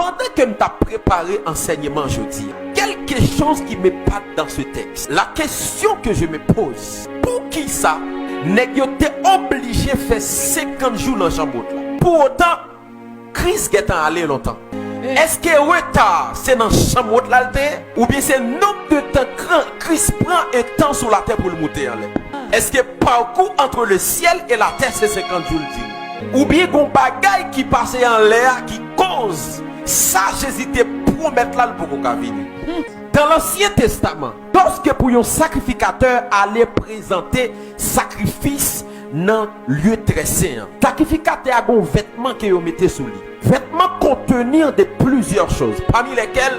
Pendant que je t'ai préparé enseignement aujourd'hui, quelque chose qui m'épate dans ce texte. La question que je me pose, pour qui ça, n'est-ce obligé de faire 50 jours dans la chambre là? Pour autant, Christ est allé longtemps. Est-ce que retard c'est dans la chambre là ou bien c'est le nombre de temps que Christ prend un temps sur la terre pour le monter en l'air? Est-ce que parcours entre le ciel et la terre c'est 50 jours dit? Ou bien qu'on bagaille qui passait en l'air qui cause ça Jésus te promettre là pour qu'on venir. Dans l'Ancien Testament, lorsque pour un sacrificateur allait présenter sacrifice dans lieu très saint, sacrificateur a un vêtement que vous mettez sous lui. Vêtement contenir de plusieurs choses, parmi lesquelles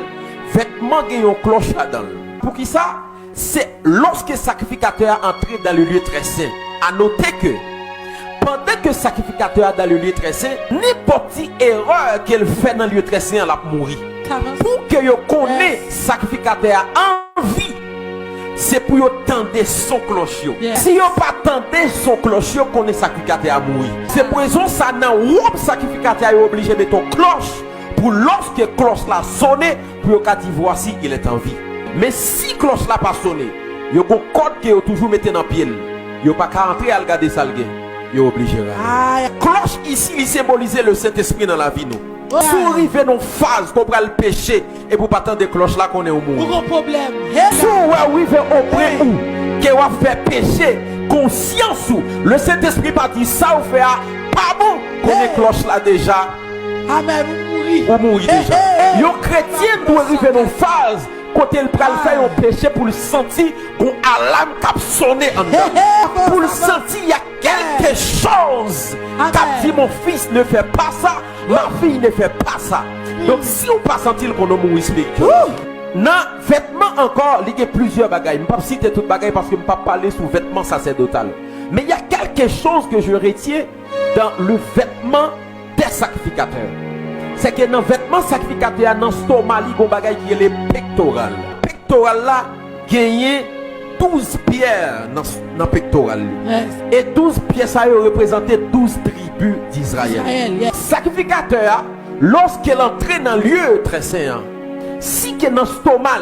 vêtement qui ont cloche là-dedans. Pour qui ça? C'est lorsque le sacrificateur a entré dans le lieu très saint. À noter que pendant que le sacrificateur est dans le lieu très saint, n'importe quelle erreur qu'elle fait dans le lieu très saint, elle a mouru. Pour que vous connaissiez le sacrificateur en vie, c'est pour vous tendre son cloche. Si vous pas tendre son cloche, vous connaissez le sacrificateur à mourir. C'est pour raison ça dans le sacrificateur est obligé de mettre une cloche pour lorsque la cloche l'a sonné, pour vous dire voici il est en vie. Mais si la cloche l'a pas sonné, vous avez un code que vous toujours mettez dans le pied. Vous n'avez pas qu'à entrer à regarder ça. Vous êtes obligé. La cloche ici, il symbolise le Saint-Esprit dans la vie. Nous. Si vous arrivez dans une phase qu'on va le péché et pour pas attendre des cloches là qu'on est au monde. Aucun problème. Si vous arrivez au point où que vous fait péché, conscience où le Saint-Esprit pas dit ça vous fait pas bon qu'on est cloche là déjà. Amen, vous mourrez déjà. Les chrétiens doivent arriver dans une phase côté le pral faire un péché pour le sentir qu'on alarme qui sonné en dedans. Pour le sentir il y a quelque chose qui dit mon fils ne fait pas ça, ma fille ne fait pas ça. Donc si on pas sentir qu'on a mourir spirituel. Dans vêtements encore, il y a plusieurs bagailles. Je ne vais pas citer toutes les bagailles parce que je ne vais pas parler sur vêtements sacerdotal. Mais il y a quelque chose que je retiens dans le vêtement des sacrificateurs. C'est que dans le vêtement sacrificateur, dans le stomac, il y a un bagage qui est le pectoral. Le pectoral là, gagne 12 pierres dans le pectoral. Et 12 pierres, ça représente 12 tribus d'Israël. Sacrificateur, lorsqu'il entre dans le lieu très saint, si que dans le stomac,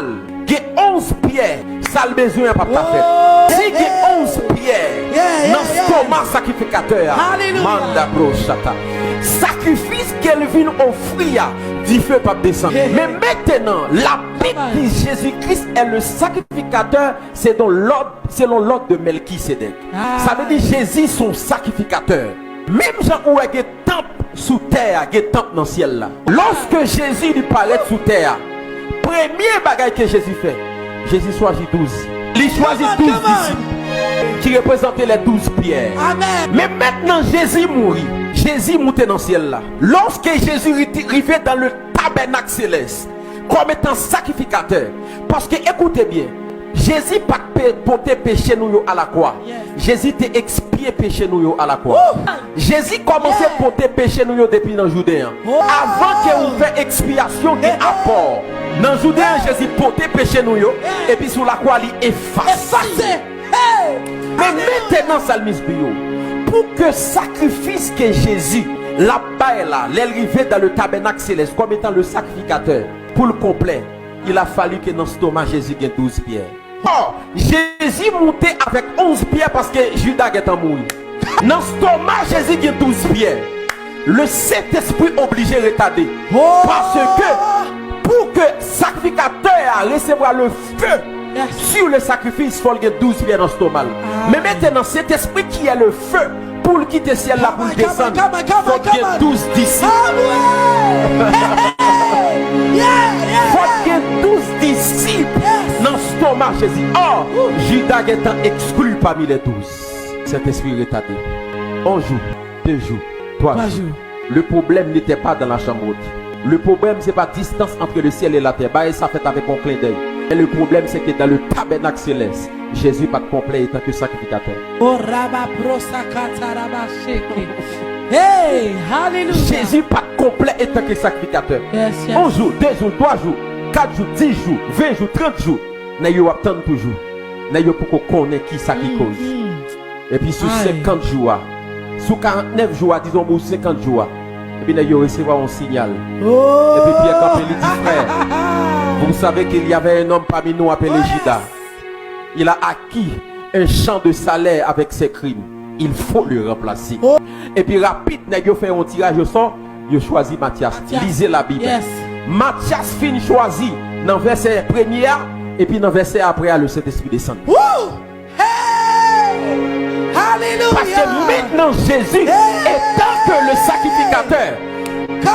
il y a 11 pierres, ça le besoin pas fait. Si il y a 11 pierres dans le stomac sacrificateur, manda brochata. Sacrifice qu'elle vient offrir, du feu pas descendre. Mais maintenant, la Bible dit Jésus-Christ est le sacrificateur, c'est selon l'ordre de Melchisédek. Ça veut dire Jésus son sacrificateur. Même Jean où il y a un temple sous terre, il y a un temple dans le ciel là. Lorsque Jésus lui paraît sous terre, premier bagage que Jésus fait, Jésus choisit 12. Il choisit 12 disciples qui représentaient les 12 pierres. Amen. Mais maintenant Jésus mourit. Jésus montait dans le ciel là. Lorsque Jésus arrivait dans le tabernacle céleste, comme étant sacrificateur, parce que écoutez bien, Jésus pas porté péché nous à la croix. Jésus t'a expié péché nous à la croix. Jésus commençait à porter péché nous depuis dans le Judéen. Avant qu'il fasse expiation et apport. Dans le Judéen, Jésus portait péché nous et puis sur la croix il effacé. Mais maintenant Salmis Bio, pour que sacrifice que Jésus là-bas et là, l'arrivée dans le tabernacle céleste comme étant le sacrificateur pour le complet, il a fallu que dans ce stomac Jésus ait 12 pierres. Or, Jésus montait avec 11 pierres parce que Judas est en mourir. Dans ce stomac Jésus a 12 pierres. Le Saint-Esprit obligé de retarder. Parce que pour que le sacrificateur recevoir le feu sur le sacrifice, il faut qu'il y ait 12 pierres dans le stomac. Mais maintenant, cet esprit qui est le feu, pour le quitter le ciel là, pour le descendre, il faut qu'il y ait 12 disciples. Il faut qu'il y ait 12 disciples dans le stomac Jésus. Or, Judas étant exclu parmi les 12. Cet esprit retardé. Un jour, 2 jours, 3 jours. Le problème n'était pas dans la chambre haute. Le problème, c'est pas distance entre le ciel et la terre. Bah, ça fait avec un clin d'œil. Et le problème, c'est que dans le tabernacle céleste, Jésus pas complet en tant que sacrificateur. Hey, hallelujah. Jésus pas complet en tant que sacrificateur. Un jour, 2 jours, 3 jours, 4 jours, 10 jours, 20 jours, 30 jours. Nous attendons toujours. Nous pour qu'on connaisse qui ça qui cause. Et puis sur 50 jours, sur 49 jours, disons pour 50 jours, Et puis il recevoir un signal. Oh. Et puis Pierre Campbell dit frère, vous savez qu'il y avait un homme parmi nous appelé Judas. Il a acquis un champ de salaire avec ses crimes. Il faut le remplacer. Oh. Et puis rapide, il fait un tirage au sort. Il choisit Matthias. Lisez la Bible. Yes. Matthias fin choisi dans le verset premier et puis dans le verset après le Saint-Esprit descend. Woo! Hey! Hallelujah! Parce que maintenant Jésus, étant que le sacrificateur,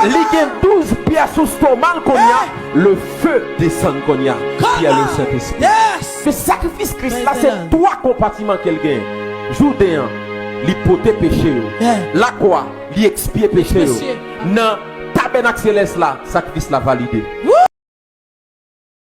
il y a 12 pierres sous stomac qu'on y a, le feu descend qu'on y a, qui est le Saint-Esprit. Yes! Le sacrifice Christ là, c'est trois compartiments qu'elle gagne. Jourdéen, l'hypothèque péché, la croix, l'expier péché. Dans tabernacle céleste là, sacrifice l'a validé.